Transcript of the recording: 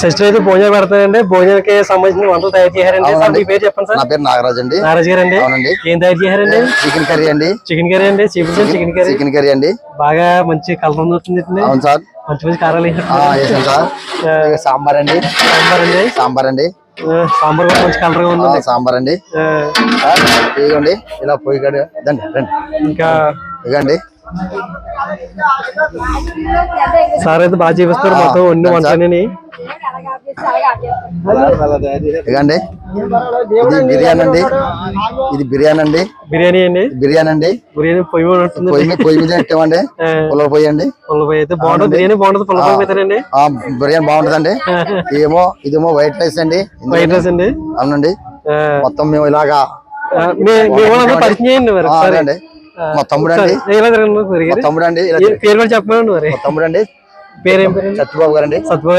Sister అయితే భోజనం పెడతానండి. భోజనానికి సంబంధించిన వంటలు తయారు చేశారండి. సార్ మీ పేరు చెప్పండి సార్. నా పేరు నాగరాజ్ అండి. నాగరాజ్ గారు అండి. అవునండి. ఏం తయారు చేశారండి? చికెన్ కర్రీ అండి. చికెన్ కర్రీ అండి. చికెన్ కర్రీ అండి. బాగా మంచి కలర్ వస్తుంది. అవును సార్. మంచి మంచి కారాలు వేసాం సార్. సాంబార్ అండి. సాంబార్ కూడా మంచి కలర్ గా ఉంది. సాంబార్ అండి. ఇదిగోండి ఇలా పొయ్యి కాడ రండి. ఇంకా ఇదిగండి సార్ అయితే బాగా చూపిస్తారు మొత్తం అన్ని వంటలని. ఇదిగండి ఇది బిర్యానీ అండి. బిర్యానీ అండి. బిర్యానీ పొయ్యి మీద పెట్టామండి. పుల్ల పొయ్యి అండి. అయితే బాగుంటుంది. బిర్యానీ బాగుంటుంది. పుల్ల పొయ్యి పెడతారండి. బిర్యానీ బాగుంటుందండి. ఇదేమో వైట్ రైస్ అండి. అవునండి. మొత్తం మేము ఇలాగా పరిచయం చేయండి. మా తమ్ముడు అండి. పేరు చెప్పండి. తమ్ముడు అండి. పేరేం పేరు? సత్యబాబు గారండి.